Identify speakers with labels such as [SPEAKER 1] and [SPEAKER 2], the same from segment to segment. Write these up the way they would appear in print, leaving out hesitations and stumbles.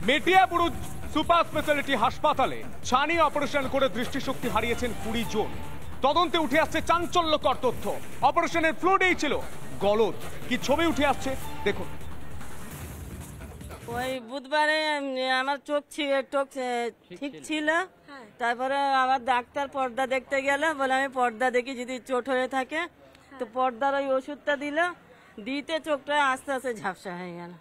[SPEAKER 1] Metiabruz super speciality হাসপাতালে ছানি operation করে দৃষ্টিশক্তি হারিয়েছেন 20 জন। তদন্তে উঠে আসছে চাঞ্চল্যকর তথ্য। অপারেশনের ফ্লুইডেই ছিল গলদ। কি ছবি উঠে আসছে দেখুন।
[SPEAKER 2] ওই বুধবারে আমার চোখ ঠিক ছিল, তারপরে আবার ডাক্তার পর্দা দেখতে গেল, বলে আমি পর্দা দেখি যদি চোট হয়ে থাকে তো পর্দার ওই ওষুধটা দিল, দিতে চোখটা আস্তে আস্তে ঝাপসা হয়ে গেল।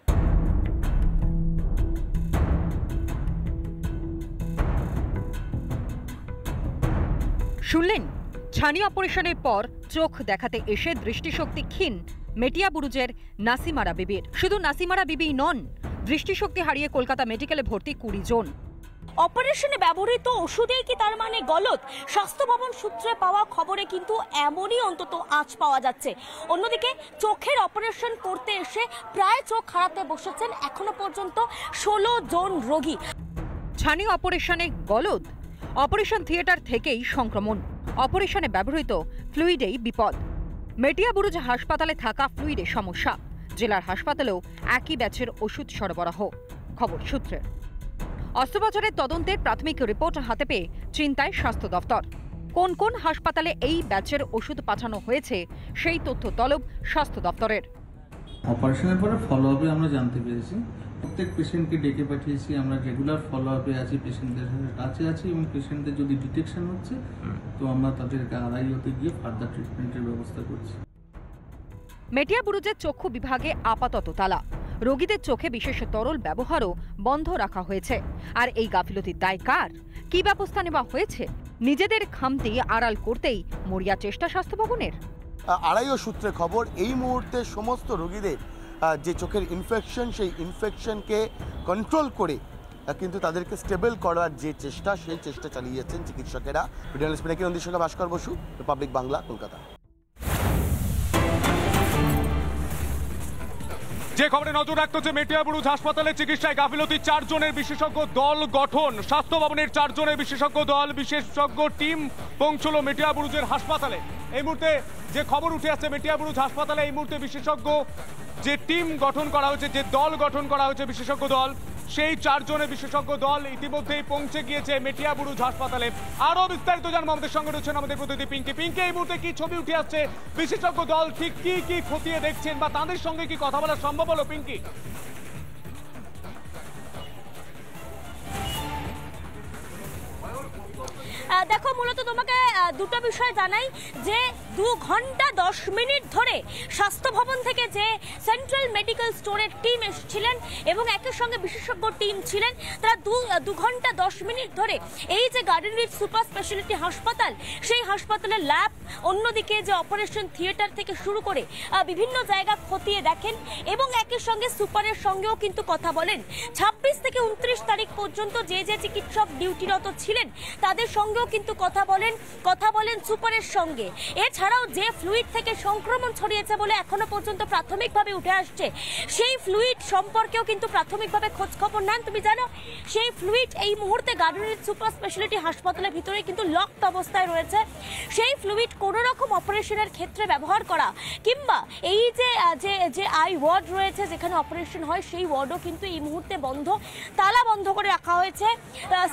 [SPEAKER 3] শুনলেন, ছানি অপারেশনের পর চোখ দেখাতে এসে দৃষ্টিশক্তি ক্ষীণ মেটিয়াবুরুজের নাসিমারা বিবির। শুধু নাসিমারা বিবি নন, দৃষ্টিশক্তি হারিয়ে কলকাতা মেডিকেলে ভর্তি 20 জন।
[SPEAKER 4] অপারেশনে ব্যবহৃত ওষুধেই কি তার মানে গলদ? স্বাস্থ্য ভবন সূত্রে পাওয়া খবরে কিন্তু এমনই অন্তত আঁচ পাওয়া যাচ্ছে। অন্যদিকে চোখের অপারেশন করতে এসে প্রায় চোখ হারাতে বসেছেন এখনো পর্যন্ত 16 জন রোগী।
[SPEAKER 3] ছানি অপারেশনে গলদ, অপারেশন থিয়েটার থেকেই সংক্রমণ, অপারেশনে ব্যবহৃত ফ্লুইডেই বিপদ। মেটিয়াবুরুজ হাসপাতালে থাকা ফ্লুইডে সমস্যা, জেলার হাসপাতালেও একই ব্যাচের ওষুধ সরবরাহ। খবর সূত্রে অস্ত্রোপচারের তদন্তের প্রাথমিক রিপোর্ট হাতে পেয়ে চিন্তায় স্বাস্থ্য দফতর। কোন কোন হাসপাতালে এই ব্যাচের ওষুধ পাঠানো হয়েছে সেই তথ্য তলব স্বাস্থ্য দফতরের।
[SPEAKER 5] অপারেশনের পরে ফলো আপে আমরা জানতে পেরেছি প্রত্যেক পেশেন্টকে ডেকে পাঠিয়েছি। আমরা রেগুলার ফলো আপে আছি, পেশেন্টদের সাথে টাচে আছি এবং পেশেন্টদের যদি ডিটেকশন হচ্ছে তো আমরা তাদেরকে আড়াইতে গিয়ে ফার্দার ট্রিটমেন্টের ব্যবস্থা করছি।
[SPEAKER 3] মেটিয়াবুরুজের চক্ষু বিভাগে আপাতত তালা, রোগীদের চোখে বিশেষ তরল ব্যবহারও বন্ধ রাখা হয়েছে। আর এই গাফিলতির দায় কার? কি ব্যবস্থা নেওয়া হয়েছে? নিজেদের খামতি আড়াল করতেই মরিয়া চেষ্টা স্বাস্থ্য ভবনের।
[SPEAKER 6] আড়াইও সূত্রে খবর, এই মুহূর্তে সমস্ত রোগীদের যে চোখের ইনফেকশন, সেই ইনফেকশনকে কন্ট্রোল করে কিন্তু তাদেরকে স্টেবল করার যে চেষ্টা, সেই চেষ্টা চালিয়ে যাচ্ছেন চিকিৎসকেরা। ভিডিও পিনাকি নন্দীর সঙ্গে ভাস্কর বসু, রিপাবলিক বাংলা, কলকাতা।
[SPEAKER 1] যে খবরে নজর রাখতে হচ্ছে, মেটিয়াবুরুজ হাসপাতালে চিকিৎসায় গাফিলতি, 4 জনের বিশেষজ্ঞ দল গঠন। স্বাস্থ্য ভবনের 4 জনের বিশেষজ্ঞ দল, বিশেষজ্ঞ টিম পৌঁছলো মেটিয়াবুরুজের হাসপাতালে। এই মুহূর্তে যে খবর উঠে আসছে, মেটিয়াবুরুজ হাসপাতালে এই মুহূর্তে বিশেষজ্ঞ যে টিম গঠন করা হয়েছে, যে দল গঠন করা হয়েছে বিশেষজ্ঞ দল, সেই 4 জনের বিশেষজ্ঞ দল ইতিমধ্যেই পৌঁছে গিয়েছে মেটিয়াবুরুজ হাসপাতালে। আরো বিস্তারিত জানবো, আমাদের সঙ্গে রয়েছেন আমাদের প্রতিনিধি পিঙ্কি। পিঙ্কি, এই মুহূর্তে কি ছবি উঠে আসছে? বিশেষজ্ঞ দল ঠিক কি কি খতিয়ে দেখছেন বা তাদের সঙ্গে কি কথা বলা সম্ভব হলো? পিঙ্কি,
[SPEAKER 4] দেখো, মূলত তোমাকে দুটো বিষয় জানাই যে 2 ঘন্টা 10 মিনিট ধরে স্বাস্থ্য ভবন থেকে যে সেন্ট্রাল মেডিকেল স্টোরের টিম এসেছিলেন এবং একের সঙ্গে বিশেষজ্ঞ টিম ছিলেন, তারা 2 ঘন্টা 10 মিনিট ধরে এই যে গার্ডেন রিচ সুপার স্পেশালিটি হাসপাতাল, সেই হাসপাতালের ল্যাব, অন্যদিকে যে অপারেশন থিয়েটার থেকে শুরু করে বিভিন্ন জায়গা খতিয়ে দেখেন এবং একের সঙ্গে সুপারের সঙ্গেও কিন্তু কথা বলেন। 26 থেকে 29 তারিখ পর্যন্ত যে যে চিকিৎসক ডিউটিরত ছিলেন তাদের সঙ্গেও কিন্তু কথা বলেন সুপারের সঙ্গে। এছাড়াও যে ফ্লুইড থেকে সংক্রমণ ছড়িয়েছে বলে এখনো পর্যন্ত প্রাথমিকভাবে উঠে আসছে, সেই ফ্লুইড সম্পর্কেও কিন্তু প্রাথমিকভাবে খোঁজ খবর নেন। তুমি জানো, সেই ফ্লুইড এই মুহূর্তে গার্ডেন রিচ সুপার স্পেশালিটি হাসপাতালের ভিতরে কিন্তু লকড অবস্থায় রয়েছে। সেই ফ্লুইড কোনো রকম অপারেশনের ক্ষেত্রে ব্যবহার করা কিংবা এই যে আই ওয়ার্ড রয়েছে যেখানে অপারেশন হয়, সেই ওয়ার্ডও কিন্তু এই মুহূর্তে বন্ধ, তালা বন্ধ করে রাখা হয়েছে,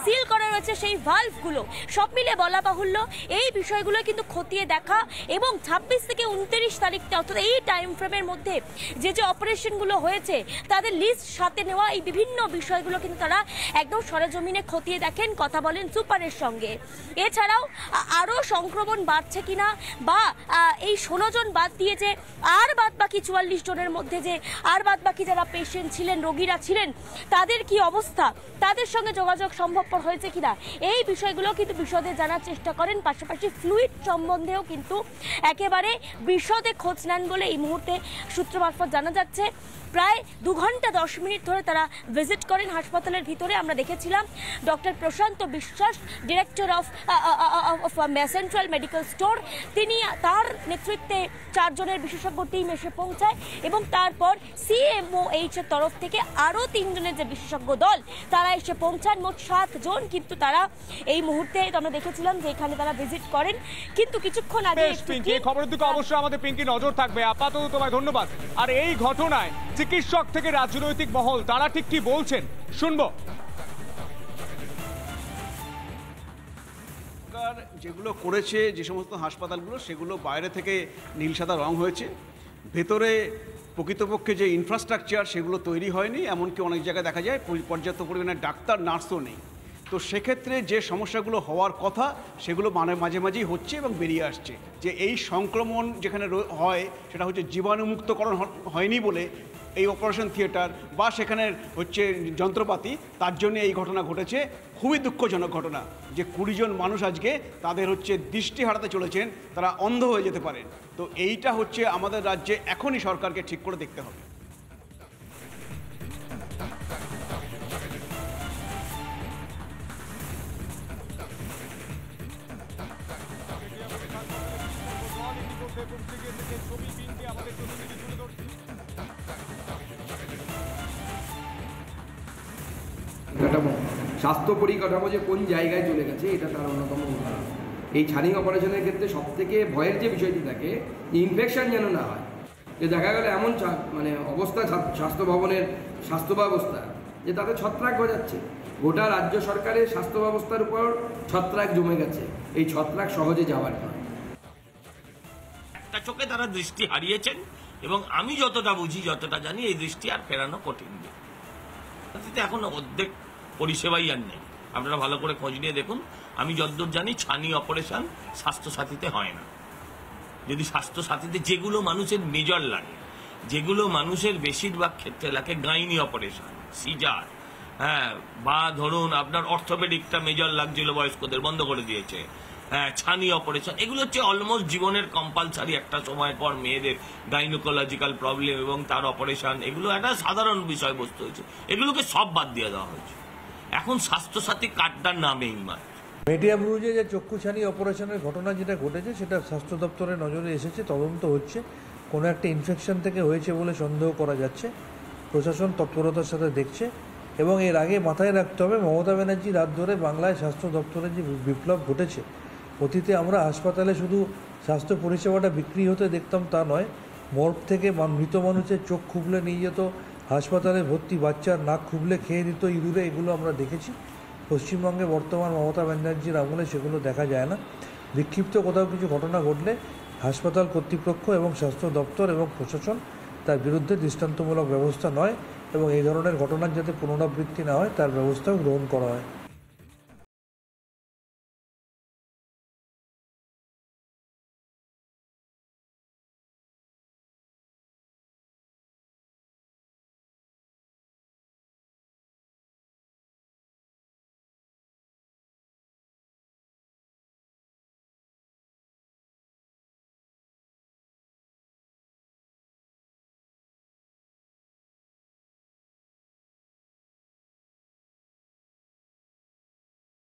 [SPEAKER 4] সিল করা রয়েছে সেই ভালভগুলো। সব মিলে বলা বাহুল্য, এই বিষয়গুলো কিন্তু খতিয়ে দেখা এবং 26 থেকে 29 তারিখটা, অর্থাৎ এই টাইম ফ্রেমের মধ্যে যে যে অপারেশনগুলো হয়েছে তাদের লিস্ট সাথে নেওয়া, এই বিভিন্ন বিষয়গুলো কিন্তু তারা একদম সরেজমিনে খতিয়ে দেখেন, কথা বলেন সুপারের সঙ্গে। এছাড়াও আরও সংক্রমণ বাড়ছে কিনা বা এই 16 জন বাদ দিয়ে যে আর বাদ বাকি 44 জনের মধ্যে যে আর বাদ বাকি যারা পেশেন্ট ছিলেন, রোগীরা ছিলেন, তাদের কি অবস্থা, তাদের সঙ্গে যোগাযোগ সম্ভবপর হয়েছে কিনা, এই বিষয়গুলো কিন্তু বিশদে জানার চেষ্টা করেন। পাশাপাশি ফ্লুইড সম্বন্ধেও কিন্তু একেবারে বিশদে খোঁজ নেন বলে এই মুহূর্তে সূত্র মারফত জানা যাচ্ছে। প্রায় 2 ঘন্টা 10 মিনিট ধরে তারা ভিজিট করেন হাসপাতালের ভিতরে। আমরা দেখেছিলাম ডক্টর প্রশান্ত বিশ্বাস, director of central medical store, তিনি তার নেতৃত্বে 4 জনের বিশেষজ্ঞ টিম এসে পৌঁছায় এবং তারপর CMOH এর তরফ থেকে আরও 3 জনের যে বিশেষজ্ঞ দল তারা এসে পৌঁছান। মোট 7 জন কিন্তু তারা এই মুহূর্তে আমরা দেখেছিলাম যে এখানে তারা ভিজিট করেন। কিন্তু কিছুক্ষণ আগে
[SPEAKER 1] খবরের দিকে অবশ্যই আমাদের পিঙ্কি নজর থাকবে। আপাতত তোমায় ধন্যবাদ। আর এই ঘটনায় চিকিৎসক থেকে রাজনৈতিক মহল, তারা ঠিক কি বলছেন শুনবো।
[SPEAKER 7] যেগুলো করেছে যে সমস্ত হাসপাতালগুলো, সেগুলো বাইরে থেকে নীল সাদা রং হয়েছে, ভেতরে প্রকৃতপক্ষে যে ইনফ্রাস্ট্রাকচার সেগুলো তৈরি হয়নি। এমনকি অনেক জায়গায় দেখা যায় পর্যাপ্ত পরিমাণে ডাক্তার নার্সও নেই। তো সেক্ষেত্রে যে সমস্যাগুলো হওয়ার কথা সেগুলো মাঝে মাঝেই হচ্ছে এবং বেরিয়ে আসছে। যে এই সংক্রমণ যেখানে হয় সেটা হচ্ছে জীবাণুমুক্তকরণ হয়নি বলে এই অপারেশন থিয়েটার বা সেখানের হচ্ছে যন্ত্রপাতি, তার জন্য এই ঘটনা ঘটেছে। খুবই দুঃখজনক ঘটনা যে 20 জন মানুষ আজকে তাদের হচ্ছে দৃষ্টি হারাতে চলেছেন, তারা অন্ধ হয়ে যেতে পারেন। তো এইটা হচ্ছে আমাদের রাজ্যে এখনই সরকারকে ঠিক করে দেখতে হবে।
[SPEAKER 8] স্বাস্থ্য পরিকাঠামো যে কোন জায়গায় চলে গেছে এটা তার অন্যতম উদাহরণ। এই ছানিং অপারেশনের ক্ষেত্রে সবথেকে ভয়ের যে বিষয়টি থাকে, ইনফেকশন যেন না হয়। যে দেখা গেল এমন মানে অবস্থা স্বাস্থ্য ভবনের স্বাস্থ্য ব্যবস্থা যে তাতে ছত্রাক গজাচ্ছে। গোটা রাজ্য সরকারের স্বাস্থ্য ব্যবস্থার উপর ছত্রাক জমে গেছে, এই ছত্রাক সহজে যাওয়ার নয়।
[SPEAKER 9] একটা চোখে তারা দৃষ্টি হারিয়েছেন এবং আমি যতটা বুঝি, যতটা জানি, এই দৃষ্টি আর ফেরানো কঠিন। এখন অর্ধেক পরিষেবাই আর নেই। আপনারা ভালো করে খোঁজ নিয়ে দেখুন। আমি যতদূর জানি ছানি অপারেশন স্বাস্থ্যসাথীতে হয় না। যদি স্বাস্থ্যসাথীতে যেগুলো মানুষের মেজর লাগে, যেগুলো মানুষের বেশিরভাগ ক্ষেত্রে লাগে, গাইনি অপারেশন, সিজার, হ্যাঁ, বা ধরুন আপনার অর্থোপেডিকটা মেজর লাগছিল বয়স্কদের, বন্ধ করে দিয়েছে, হ্যাঁ, ছানি অপারেশন, এগুলো হচ্ছে অলমোস্ট জীবনের কম্পালসারি। একটা সময় পর মেয়েদের গাইনোকোলজিক্যাল প্রবলেম এবং তার অপারেশন, এগুলো একটা সাধারণ বিষয়বস্তু হয়েছে। এগুলোকে সব বাদ দিয়ে দেওয়া হয়েছে। এখন স্বাস্থ্যসাথী কার্ডটার নামেই মাত্র।
[SPEAKER 10] মেটিয়াবুরুজে যে চক্ষুছানি অপারেশনের ঘটনা যেটা ঘটেছে সেটা স্বাস্থ্য দপ্তরের নজরে এসেছে, তদন্ত হচ্ছে। কোনো একটা ইনফেকশন থেকে হয়েছে বলে সন্দেহ করা যাচ্ছে। প্রশাসন তৎপরতার সাথে দেখছে এবং এর আগে মাথায় রাখতে হবে, মমতা ব্যানার্জির হাত ধরে বাংলায় স্বাস্থ্য দপ্তরের যে বিপ্লব ঘটেছে, অতীতে আমরা হাসপাতালে শুধু স্বাস্থ্য পরিষেবাটা বিক্রি হতে দেখতাম তা নয়, মর্গ থেকে মৃত মানুষের চোখ খুবলে নিয়ে যেত, হাসপাতালে ভর্তি বাচ্চার নাক খুবলে খেয়ে দিত ইঁদুরে, এগুলো আমরা দেখেছি। পশ্চিমবঙ্গে বর্তমান মমতা ব্যানার্জির আমলে সেগুলো দেখা যায় না। বিক্ষিপ্ত কোথাও কিছু ঘটনা ঘটলে হাসপাতাল কর্তৃপক্ষ এবং স্বাস্থ্য দপ্তর এবং প্রশাসন তার বিরুদ্ধে দৃষ্টান্তমূলক ব্যবস্থা নয় এবং এই ধরনের ঘটনার যাতে পুনরাবৃত্তি না হয় তার ব্যবস্থাও গ্রহণ করা হয়।